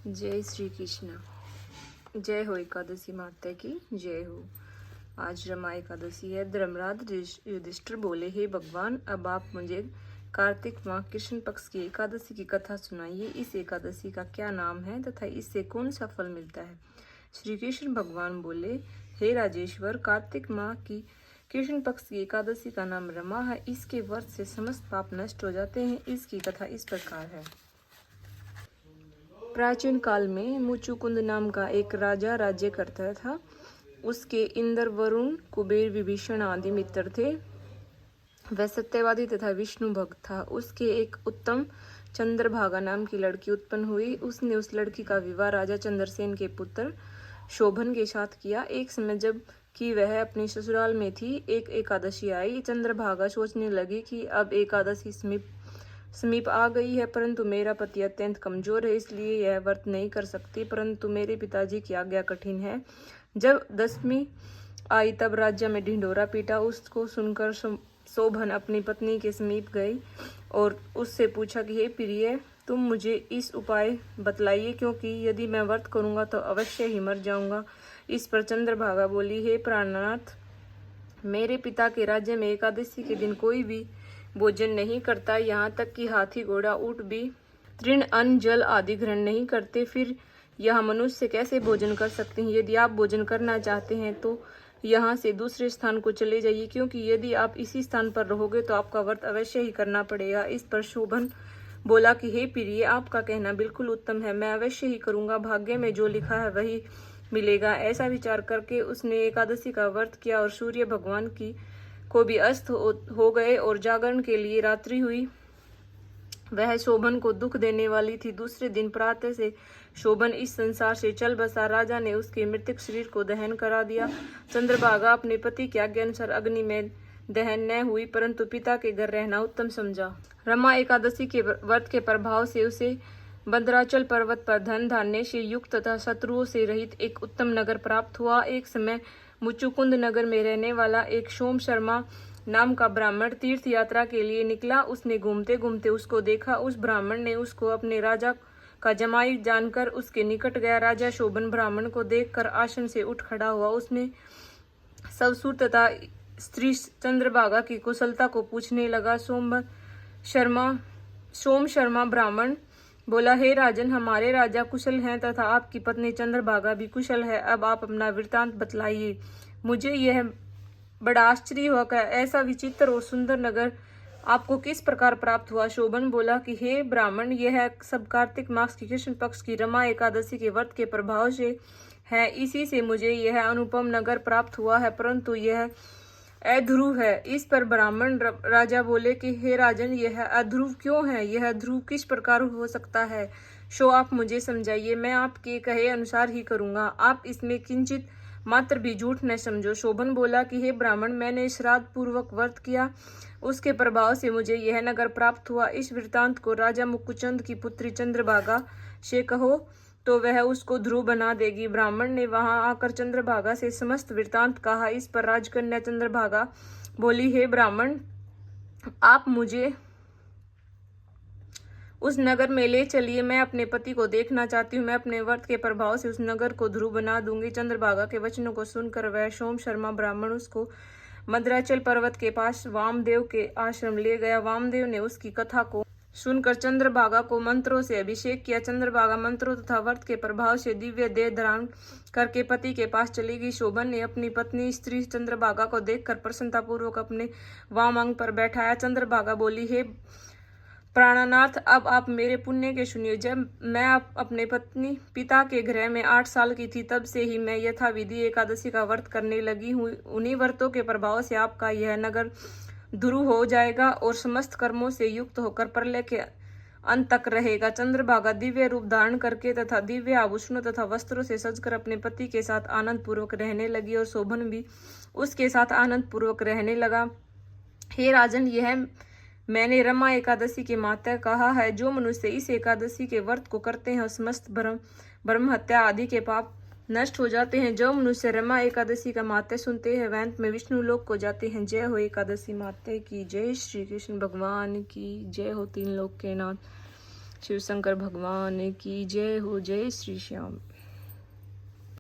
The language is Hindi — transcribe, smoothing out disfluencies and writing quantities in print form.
जय श्री कृष्ण। जय हो एकादशी माता की जय हो। आज रमा एकादशी है। धर्मराज युधिष्ठिर बोले, हे भगवान, अब आप मुझे कार्तिक माह कृष्ण पक्ष की एकादशी की कथा सुनाइए। इस एकादशी का क्या नाम है तथा इससे कौन सा फल मिलता है। श्री कृष्ण भगवान बोले, हे राजेश्वर, कार्तिक माह की कृष्ण पक्ष की एकादशी का नाम रमा है। इसके व्रत से समस्त पाप नष्ट हो जाते हैं। इसकी कथा इस प्रकार है। प्राचीन काल में मुचुकुंद नाम का एक राजा राज्य करता था। उसके इंद्र, वरुण, कुबेर, विभीषण आदि मित्र थे। वह सत्यवादी तथा विष्णु भक्त था। उसके एक उत्तम चंद्रभागा नाम की लड़की उत्पन्न हुई। उसने उस लड़की का विवाह राजा चंद्रसेन के पुत्र शोभन के साथ किया। एक समय जब कि वह अपने ससुराल में थी, एक एकादशी आई। चंद्रभागा सोचने लगी कि अब एकादशी समीप आ गई है, परंतु मेरा पति अत्यंत कमजोर है, इसलिए यह व्रत नहीं कर सकती। परंतु मेरे पिताजी की आज्ञा कठिन है। जब दशमी आई तब राज्य में ढिंढोरा पीटा। उसको सुनकर शोभन अपनी पत्नी के समीप गई और उससे पूछा कि हे प्रिय, तुम मुझे इस उपाय बतलाइए, क्योंकि यदि मैं व्रत करूंगा तो अवश्य ही मर जाऊंगा। इस पर चंद्रभागा बोली, हे प्राणनाथ, मेरे पिता के राज्य में एकादशी के दिन कोई भी भोजन नहीं करता, यहाँ तक कि हाथी, घोड़ा, ऊंट भी तृण, अन्न, जल आदि ग्रहण नहीं करते। फिर यह मनुष्य कैसे भोजन कर सकते हैं। यदि आप भोजन करना चाहते हैं तो यहाँ से दूसरे स्थान को चले जाइए, क्योंकि यदि आप इसी स्थान पर रहोगे तो आपका व्रत अवश्य ही करना पड़ेगा। इस पर शोभन बोला कि हे प्रिय, आपका कहना बिल्कुल उत्तम है, मैं अवश्य ही करूंगा। भाग्य में जो लिखा है वही मिलेगा। ऐसा विचार करके उसने एकादशी का व्रत किया और सूर्य भगवान की को भी अस्त हो गए और जागरण के लिए रात्रि हुई। वह शोभन को दुख देने वाली थी। दूसरे दिन प्रातः से शोभन इस संसार से चल बसा। राजा ने उसके मृतक शरीर को दहन करा दिया। चंद्रभागा अपने पति की आज्ञा अनुसार अग्नि में दहन न हुई, परंतु पिता के घर रहना उत्तम समझा। रमा एकादशी के व्रत के प्रभाव से उसे भद्राचल पर्वत पर धन धान्य से युक्त तथा शत्रुओं से रहित एक उत्तम नगर प्राप्त हुआ। एक समय मुचुकुंद नगर में रहने वाला एक सोम शर्मा नाम का ब्राह्मण तीर्थ यात्रा के लिए निकला। उसने घूमते घूमते उसको देखा। उस ब्राह्मण ने उसको अपने राजा का जमाई जानकर उसके निकट गया। राजा शोभन ब्राह्मण को देखकर आसन से उठ खड़ा हुआ। उसने ससुर तथा स्त्री चंद्रभागा की कुशलता को पूछने लगा। सोम शर्मा ब्राह्मण बोला, हे राजन, हमारे राजा कुशल हैं तथा आपकी पत्नी चंद्रभागा भी कुशल है। अब आप अपना वृतांत बतलाइए। मुझे यह बड़ा आश्चर्य हुआ कि ऐसा विचित्र और सुंदर नगर आपको किस प्रकार प्राप्त हुआ। शोभन बोला कि हे ब्राह्मण, यह सब कार्तिक मास की कृष्ण पक्ष की रमा एकादशी के व्रत के प्रभाव से है। इसी से मुझे यह अनुपम नगर प्राप्त हुआ है, परंतु यह अध्रुव है। इस पर ब्राह्मण राजा बोले कि हे राजन, यह अध्रुव क्यों है। यह ध्रुव किस प्रकार हो सकता है, सो आप मुझे समझाइए। मैं आपके कहे अनुसार ही करूंगा। आप इसमें किंचित मात्र भी झूठ न समझो। शोभन बोला कि हे ब्राह्मण, मैंने श्राद्ध पूर्वक व्रत किया, उसके प्रभाव से मुझे यह नगर प्राप्त हुआ। इस वृतांत को राजा मुकुचंद की पुत्री चंद्रभागा से कहो तो वह उसको ध्रुव बना देगी। ब्राह्मण ने वहां आकर चंद्रभागा से समस्त वृतांत कहा। इस पर राजकन्या चंद्रभागा बोली, हे ब्राह्मण, आप मुझे उस नगर में ले चलिए। मैं अपने पति को देखना चाहती हूँ। मैं अपने व्रत के प्रभाव से उस नगर को ध्रुव बना दूंगी। चंद्रभागा के वचनों को सुनकर वह सोम शर्मा ब्राह्मण उसको मद्राचल पर्वत के पास वामदेव के आश्रम ले गया। वामदेव ने उसकी कथा को सुनकर चंद्रभागा को मंत्रों से अभिषेक किया। चंद्रभागा मंत्रों तथा व्रत के प्रभाव से दिव्य देह धारण करके पति के पास चली गई। शोभन ने अपनी पत्नी स्त्री चंद्रभागा को देखकर प्रसन्नतापूर्वक अपने वाम अंग पर बैठाया। चंद्रभागा बोली, हे प्राणनाथ, अब आप मेरे पुण्य के सुनिए। जब मैं अपने पत्नी पिता के गृह में 8 साल की थी, तब से ही मैं यथाविधि एकादशी का व्रत करने लगी हूँ। उन्हीं व्रतों के प्रभाव से आपका यह नगर ध्रुव हो जाएगा और समस्त कर्मों से युक्त होकर प्रलय के अंत तक रहेगा। चंद्रभागा दिव्य रूप धारण करके तथा दिव्य आभूषणों तथा वस्त्रों से सजकर अपने पति के साथ आनंद पूर्वक रहने लगी और शोभन भी उसके साथ आनंद पूर्वक रहने लगा। हे राजन, यह मैंने रमा एकादशी के मात्य कहा है। जो मनुष्य इस एकादशी के व्रत को करते हैं, समस्त ब्रह्म हत्या आदि के पाप नष्ट हो जाते हैं। जो मनुष्य रमा एकादशी का मात्य सुनते हैं, वह अंत में विष्णु लोक को जाते हैं। जय हो एकादशी मात्य की जय। श्री कृष्ण भगवान की जय हो। तीन लोक के नाथ। शिव शंकर भगवान की जय हो। जय श्री श्याम।